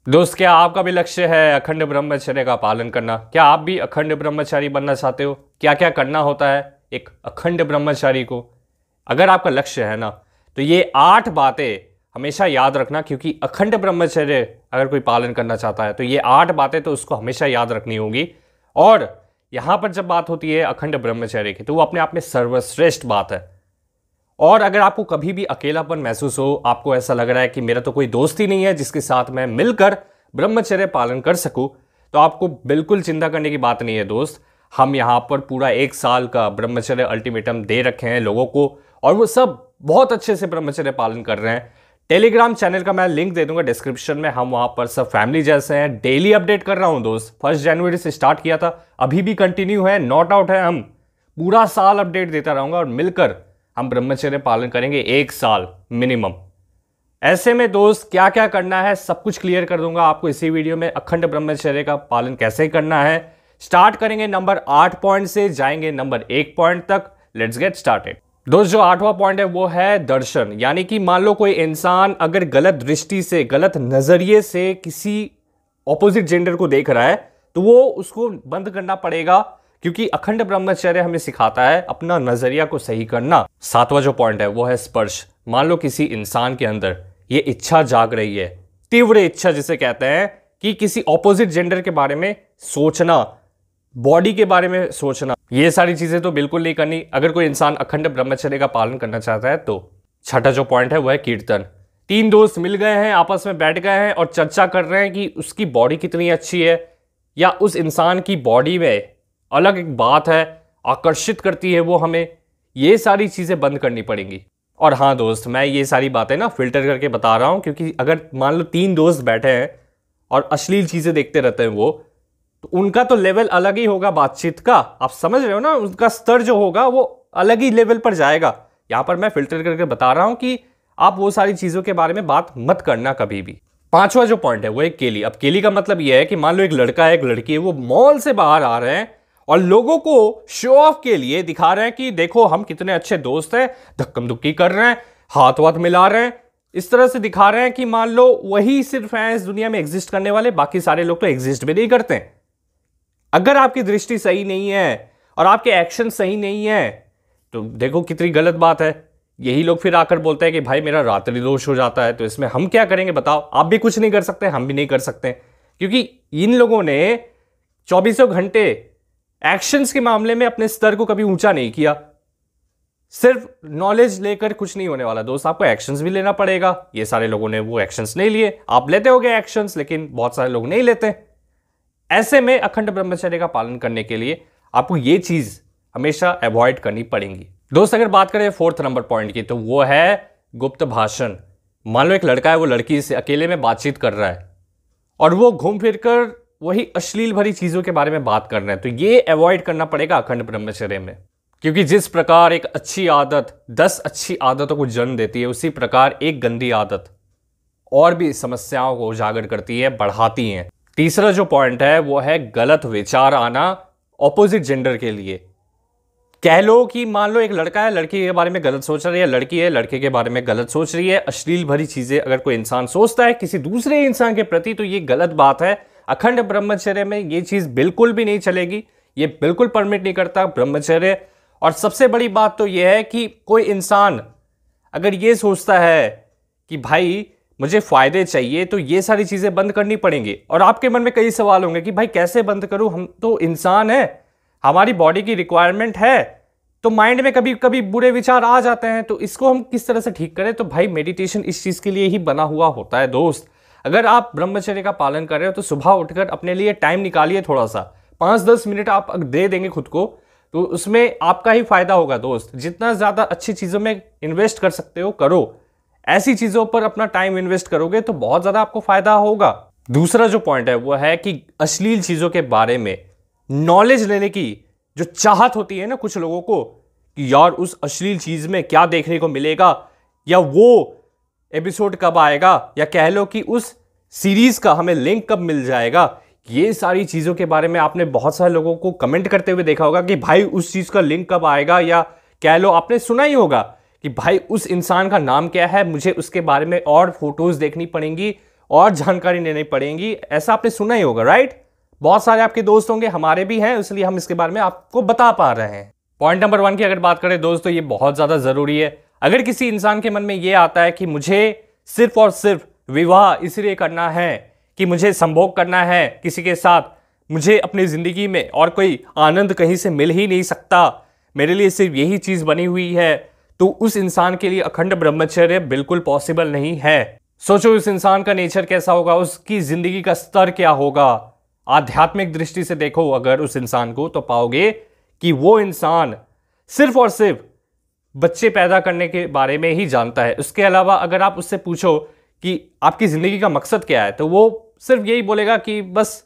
दोस्त, क्या आपका भी लक्ष्य है अखंड ब्रह्मचर्य का पालन करना? क्या आप भी अखंड ब्रह्मचारी बनना चाहते हो? क्या क्या करना होता है एक अखंड ब्रह्मचारी को? अगर आपका लक्ष्य है ना, तो ये 8 बातें हमेशा याद रखना, क्योंकि अखंड ब्रह्मचर्य अगर कोई पालन करना चाहता है तो ये 8 बातें तो उसको हमेशा याद रखनी होगी। और यहां पर जब बात होती है अखंड ब्रह्मचर्य की, तो वो अपने आप में सर्वश्रेष्ठ बात है। और अगर आपको कभी भी अकेलापन महसूस हो, आपको ऐसा लग रहा है कि मेरा तो कोई दोस्त ही नहीं है जिसके साथ मैं मिलकर ब्रह्मचर्य पालन कर सकूं, तो आपको बिल्कुल चिंता करने की बात नहीं है दोस्त। हम यहाँ पर पूरा 1 साल का ब्रह्मचर्य अल्टीमेटम दे रखे हैं लोगों को, और वो सब बहुत अच्छे से ब्रह्मचर्य पालन कर रहे हैं। टेलीग्राम चैनल का मैं लिंक दे दूंगा डिस्क्रिप्शन में। हम वहां पर सब फैमिली जैसे हैं, डेली अपडेट कर रहा हूं दोस्त। 1 जनवरी से स्टार्ट किया था, अभी भी कंटिन्यू है, नॉट आउट है। हम पूरा साल अपडेट देता रहूंगा और मिलकर हम ब्रह्मचर्य पालन करेंगे 1 साल मिनिमम। ऐसे में दोस्त क्या क्या करना है सब कुछ क्लियर कर दूंगा आपको इसी वीडियो में। अखंड ब्रह्मचर्य का पालन कैसे करना है, स्टार्ट करेंगे नंबर 8 पॉइंट से, जाएंगे नंबर 1 पॉइंट तक। Let's get started. दोस्त, जो 8वां पॉइंट है वो है दर्शन। यानी कि मान लो कोई इंसान अगर गलत दृष्टि से, गलत नजरिए से किसी ऑपोजिट जेंडर को देख रहा है, तो वो उसको बंद करना पड़ेगा, क्योंकि अखंड ब्रह्मचर्य हमें सिखाता है अपना नजरिया को सही करना। 7वां जो पॉइंट है वो है स्पर्श। मान लो किसी इंसान के अंदर ये इच्छा जाग रही है, तीव्र इच्छा जिसे कहते हैं, कि किसी ऑपोजिट जेंडर के बारे में सोचना, बॉडी के बारे में सोचना, ये सारी चीजें तो बिल्कुल नहीं करनी अगर कोई इंसान अखंड ब्रह्मचर्य का पालन करना चाहता है तो। 6वां जो पॉइंट है वो है कीर्तन। 3 दोस्त मिल गए हैं, आपस में बैठ गए हैं और चर्चा कर रहे हैं कि उसकी बॉडी कितनी अच्छी है, या उस इंसान की बॉडी में अलग एक बात है, आकर्षित करती है वो हमें। ये सारी चीजें बंद करनी पड़ेंगी। और हाँ दोस्त, मैं ये सारी बातें ना फिल्टर करके बता रहा हूं, क्योंकि अगर मान लो 3 दोस्त बैठे हैं और अश्लील चीजें देखते रहते हैं वो, तो उनका तो लेवल अलग ही होगा बातचीत का। आप समझ रहे हो ना, उनका स्तर जो होगा वो अलग ही लेवल पर जाएगा। यहां पर मैं फिल्टर करके बता रहा हूं कि आप वो सारी चीजों के बारे में बात मत करना कभी भी। 5वां जो पॉइंट है वो है केली। अब केली का मतलब यह है कि मान लो एक लड़का है, एक लड़की है, वो मॉल से बाहर आ रहे हैं और लोगों को शो ऑफ के लिए दिखा रहे हैं कि देखो हम कितने अच्छे दोस्त हैं, धक्कम धुक्की कर रहे हैं, हाथ वाथ मिला रहे हैं, इस तरह से दिखा रहे हैं कि मान लो वही सिर्फ हैं इस दुनिया में एग्जिस्ट करने वाले, बाकी सारे लोग तो एग्जिस्ट भी नहीं करते। अगर आपकी दृष्टि सही नहीं है और आपके एक्शन सही नहीं है, तो देखो कितनी गलत बात है। यही लोग फिर आकर बोलते हैं कि भाई मेरा रात्रि दोष हो जाता है, तो इसमें हम क्या करेंगे बताओ? आप भी कुछ नहीं कर सकते, हम भी नहीं कर सकते, क्योंकि इन लोगों ने 24 घंटे एक्शंस के मामले में अपने स्तर को कभी ऊंचा नहीं किया। सिर्फ नॉलेज लेकर कुछ नहीं होने वाला दोस्त, आपको एक्शंस भी लेना पड़ेगा। ये सारे लोगों ने वो एक्शंस नहीं लिए। आप लेते होगे एक्शंस, लेकिन बहुत सारे लोग नहीं लेते। ऐसे में अखंड ब्रह्मचर्य का पालन करने के लिए आपको ये चीज हमेशा अवॉइड करनी पड़ेगी। दोस्त, अगर बात करें 4th नंबर पॉइंट की, तो वो है गुप्त भाषण। मान लो एक लड़का है, वो लड़की से अकेले में बातचीत कर रहा है और वो घूम फिर कर वही अश्लील भरी चीजों के बारे में बात कर रहे हैं, तो ये अवॉइड करना पड़ेगा अखंड ब्रह्मचर्य में। क्योंकि जिस प्रकार एक अच्छी आदत 10 अच्छी आदतों को जन्म देती है, उसी प्रकार एक गंदी आदत और भी समस्याओं को उजागर करती है, बढ़ाती है। 3रा जो पॉइंट है वो है गलत विचार आना ऑपोजिट जेंडर के लिए। कह लो कि मान लो एक लड़का है, लड़की के बारे में गलत सोच रही है, लड़की है, लड़के के बारे में गलत सोच रही है। अश्लील भरी चीजें अगर कोई इंसान सोचता है किसी दूसरे इंसान के प्रति, तो ये गलत बात है। अखंड ब्रह्मचर्य में ये चीज बिल्कुल भी नहीं चलेगी, ये बिल्कुल परमिट नहीं करता ब्रह्मचर्य। और सबसे बड़ी बात तो यह है कि कोई इंसान अगर ये सोचता है कि भाई मुझे फायदे चाहिए, तो ये सारी चीजें बंद करनी पड़ेंगी। और आपके मन में कई सवाल होंगे कि भाई कैसे बंद करूं, हम तो इंसान है, हमारी बॉडी की रिक्वायरमेंट है, तो माइंड में कभी कभी बुरे विचार आ जाते हैं, तो इसको हम किस तरह से ठीक करें? तो भाई मेडिटेशन इस चीज के लिए ही बना हुआ होता है दोस्त। अगर आप ब्रह्मचर्य का पालन कर रहे हो तो सुबह उठकर अपने लिए टाइम निकालिए, थोड़ा सा 5-10 मिनट आप दे देंगे खुद को, तो उसमें आपका ही फायदा होगा दोस्त। जितना ज्यादा अच्छी चीजों में इन्वेस्ट कर सकते हो करो, ऐसी चीजों पर अपना टाइम इन्वेस्ट करोगे तो बहुत ज्यादा आपको फायदा होगा। दूसरा जो पॉइंट है वो है कि अश्लील चीजों के बारे में नॉलेज लेने की जो चाहत होती है ना कुछ लोगों को, कि यार उस अश्लील चीज में क्या देखने को मिलेगा, या वो एपिसोड कब आएगा, या कह लो कि उस सीरीज का हमें लिंक कब मिल जाएगा। ये सारी चीजों के बारे में आपने बहुत सारे लोगों को कमेंट करते हुए देखा होगा कि भाई उस चीज का लिंक कब आएगा, या कह लो आपने सुना ही होगा कि भाई उस इंसान का नाम क्या है, मुझे उसके बारे में और फोटोज देखनी पड़ेंगी, और जानकारी लेनी पड़ेगी। ऐसा आपने सुना ही होगा, राइट? बहुत सारे आपके दोस्त होंगे, हमारे भी हैं, इसलिए हम इसके बारे में आपको बता पा रहे हैं। पॉइंट नंबर 1 की अगर बात करें दोस्तों, ये बहुत ज्यादा जरूरी है। अगर किसी इंसान के मन में ये आता है कि मुझे सिर्फ और सिर्फ विवाह इसलिए करना है कि मुझे संभोग करना है किसी के साथ, मुझे अपनी जिंदगी में और कोई आनंद कहीं से मिल ही नहीं सकता, मेरे लिए सिर्फ यही चीज बनी हुई है, तो उस इंसान के लिए अखंड ब्रह्मचर्य बिल्कुल पॉसिबल नहीं है। सोचो उस इंसान का नेचर कैसा होगा, उसकी जिंदगी का स्तर क्या होगा। आध्यात्मिक दृष्टि से देखो अगर उस इंसान को, तो पाओगे कि वो इंसान सिर्फ और सिर्फ बच्चे पैदा करने के बारे में ही जानता है। उसके अलावा अगर आप उससे पूछो कि आपकी जिंदगी का मकसद क्या है, तो वो सिर्फ यही बोलेगा कि बस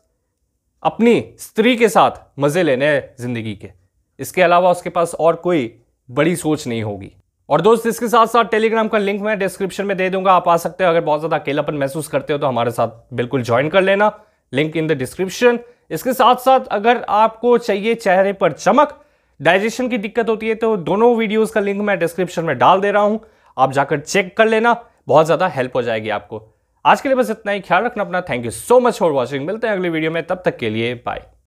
अपनी स्त्री के साथ मजे लेने हैं जिंदगी के। इसके अलावा उसके पास और कोई बड़ी सोच नहीं होगी। और दोस्त, इसके साथ साथ टेलीग्राम का लिंक मैं डिस्क्रिप्शन में दे दूंगा, आप आ सकते हो। अगर बहुत ज्यादा अकेलापन महसूस करते हो तो हमारे साथ बिल्कुल ज्वाइन कर लेना, लिंक इन द डिस्क्रिप्शन। इसके साथ साथ अगर आपको चाहिए चेहरे पर चमक, डाइजेशन की दिक्कत होती है, तो दोनों वीडियोस का लिंक मैं डिस्क्रिप्शन में डाल दे रहा हूं, आप जाकर चेक कर लेना, बहुत ज्यादा हेल्प हो जाएगी आपको। आज के लिए बस इतना ही, ख्याल रखना अपना। Thank you so much for watching, मिलते हैं अगली वीडियो में, तब तक के लिए बाय।